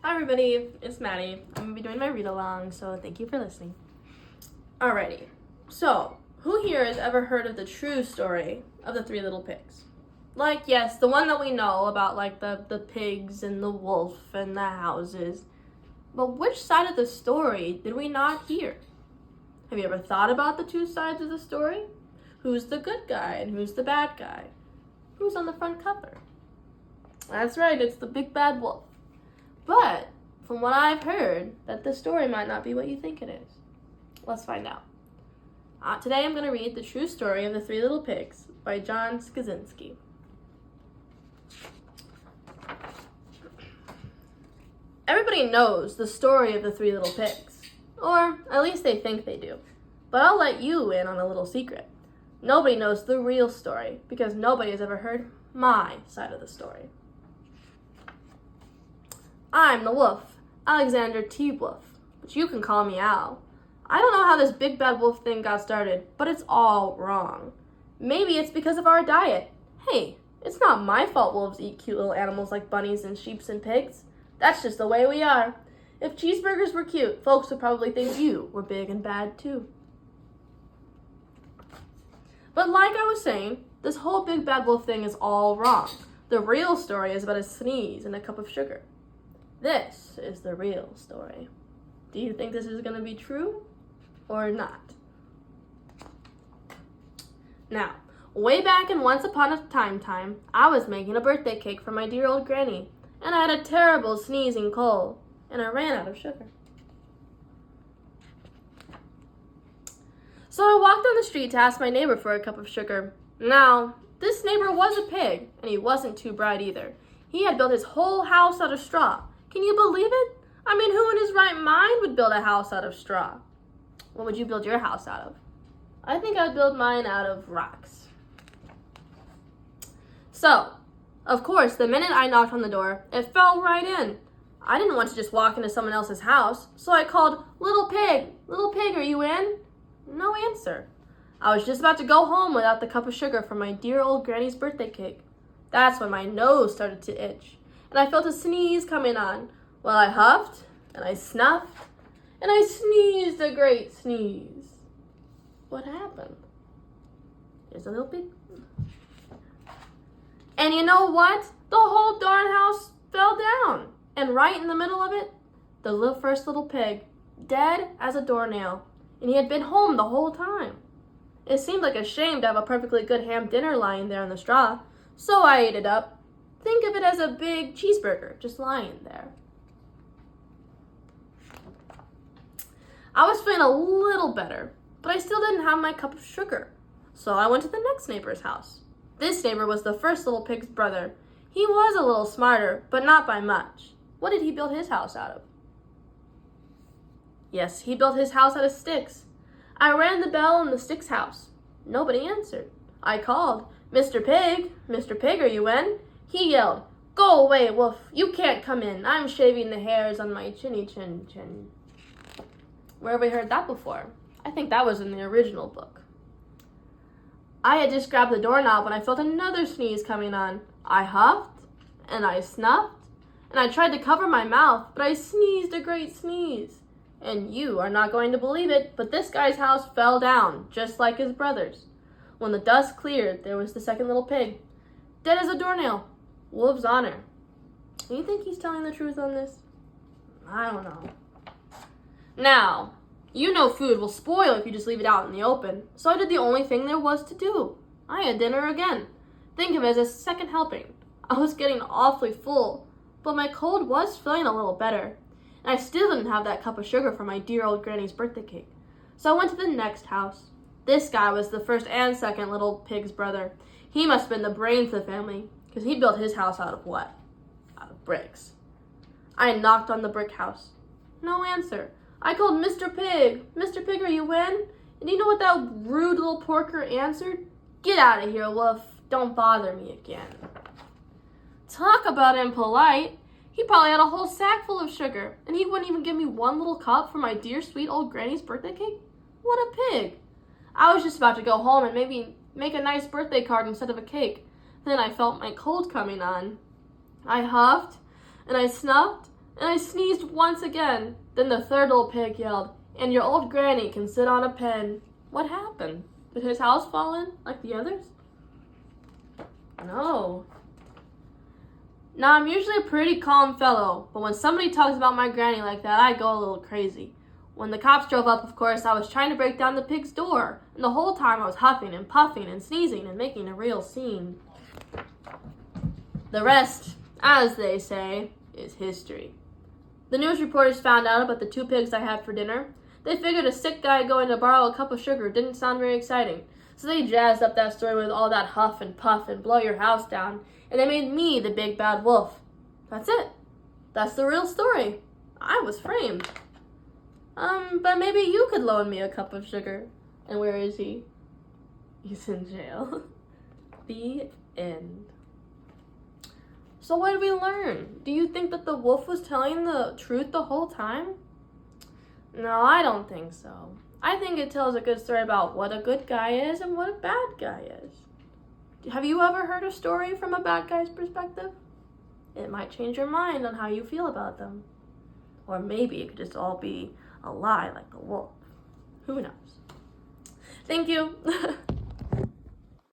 Hi everybody, it's Maddie. I'm gonna be doing my read along, so thank you for listening. Alrighty, so who here has ever heard of the true story of the Three Little Pigs? Like, yes, the one that we know about, like the pigs and the wolf and the houses. But which side of the story did we not hear? Have you ever thought about the two sides of the story? Who's the good guy and who's the bad guy? Who's on the front cover? That's right, it's the big bad wolf. But from what I've heard, that the story might not be what you think it is. Let's find out. Today I'm going to read The True Story of the Three Little Pigs by John Skaczynski. Everybody knows the story of the Three Little Pigs, or at least they think they do. But I'll let you in on a little secret. Nobody knows the real story because nobody has ever heard my side of the story. I'm the wolf, Alexander T. Wolf, but you can call me Al. I don't know how this big bad wolf thing got started, but it's all wrong. Maybe it's because of our diet. Hey, it's not my fault wolves eat cute little animals like bunnies and sheep and pigs. That's just the way we are. If cheeseburgers were cute, folks would probably think you were big and bad too. But like I was saying, this whole big bad wolf thing is all wrong. The real story is about a sneeze and a cup of sugar. This is the real story. Do you think this is going to be true or not? Now, way back in Once Upon a Time, I was making a birthday cake for my dear old granny, and I had a terrible sneezing cold, and I ran out of sugar. So I walked down the street to ask my neighbor for a cup of sugar. Now, this neighbor was a pig, and he wasn't too bright either. He had built his whole house out of straw. Can you believe it? I mean, who in his right mind would build a house out of straw? What would you build your house out of? I think I'd build mine out of rocks. So, of course, the minute I knocked on the door, it fell right in. I didn't want to just walk into someone else's house, so I called, Little pig, are you in? No answer. I was just about to go home without the cup of sugar for my dear old granny's birthday cake. That's when my nose started to itch, and I felt a sneeze coming on. Well, I huffed, and I snuffed, and I sneezed a great sneeze. What happened? Here's a little pig. And you know what? The whole darn house fell down. And right in the middle of it, the first little pig, dead as a doornail. And he had been home the whole time. It seemed like a shame to have a perfectly good ham dinner lying there in the straw, so I ate it up. Think of it as a big cheeseburger just lying there. I was feeling a little better, but I still didn't have my cup of sugar. So I went to the next neighbor's house. This neighbor was the first little pig's brother. He was a little smarter, but not by much. What did he build his house out of? Yes, he built his house out of sticks. I rang the bell in the sticks house. Nobody answered. I called, Mr. Pig, are you in? He yelled, Go away, wolf, you can't come in. I'm shaving the hairs on my chinny chin. Where have we heard that before? I think that was in the original book. I had just grabbed the doorknob when I felt another sneeze coming on. I huffed, and I snuffed, and I tried to cover my mouth, but I sneezed a great sneeze. And you are not going to believe it, but this guy's house fell down, just like his brother's. When the dust cleared, there was the second little pig, dead as a doornail. Wolf's honor. Do you think he's telling the truth on this? I don't know. Now, you know food will spoil if you just leave it out in the open, so I did the only thing there was to do. I had dinner again. Think of it as a second helping. I was getting awfully full, but my cold was feeling a little better, and I still didn't have that cup of sugar for my dear old granny's birthday cake. So I went to the next house. This guy was the first and second little pig's brother. He must have been the brains of the family, because he built his house out of what? Out of bricks. I knocked on the brick house. No answer. I called Mr. Pig, are you in? And you know what that rude little porker answered? Get out of here, wolf. Don't bother me again. Talk about impolite. He probably had a whole sack full of sugar, and he wouldn't even give me one little cup for my dear sweet old granny's birthday cake? What a pig. I was just about to go home and maybe make a nice birthday card instead of a cake. Then I felt my cold coming on. I huffed, and I snuffed, and I sneezed once again. Then the third old pig yelled, "And your old granny can sit on a pen." What happened? Did his house fall in like the others? No. Now, I'm usually a pretty calm fellow, but when somebody talks about my granny like that, I go a little crazy. When the cops drove up, of course, I was trying to break down the pig's door, and the whole time I was huffing and puffing and sneezing and making a real scene. The rest, as they say, is history. The news reporters found out about the 2 pigs I had for dinner. They figured a sick guy going to borrow a cup of sugar didn't sound very exciting, so they jazzed up that story with all that huff and puff and blow your house down, and they made me the big bad wolf. That's it. That's the real story. I was framed. But maybe you could loan me a cup of sugar. And where is he? He's in jail. The end. So what did we learn? Do you think that the wolf was telling the truth the whole time? No, I don't think so. I think it tells a good story about what a good guy is and what a bad guy is. Have you ever heard a story from a bad guy's perspective? It might change your mind on how you feel about them. Or maybe it could just all be a lie like the wolf. Who knows? Thank you.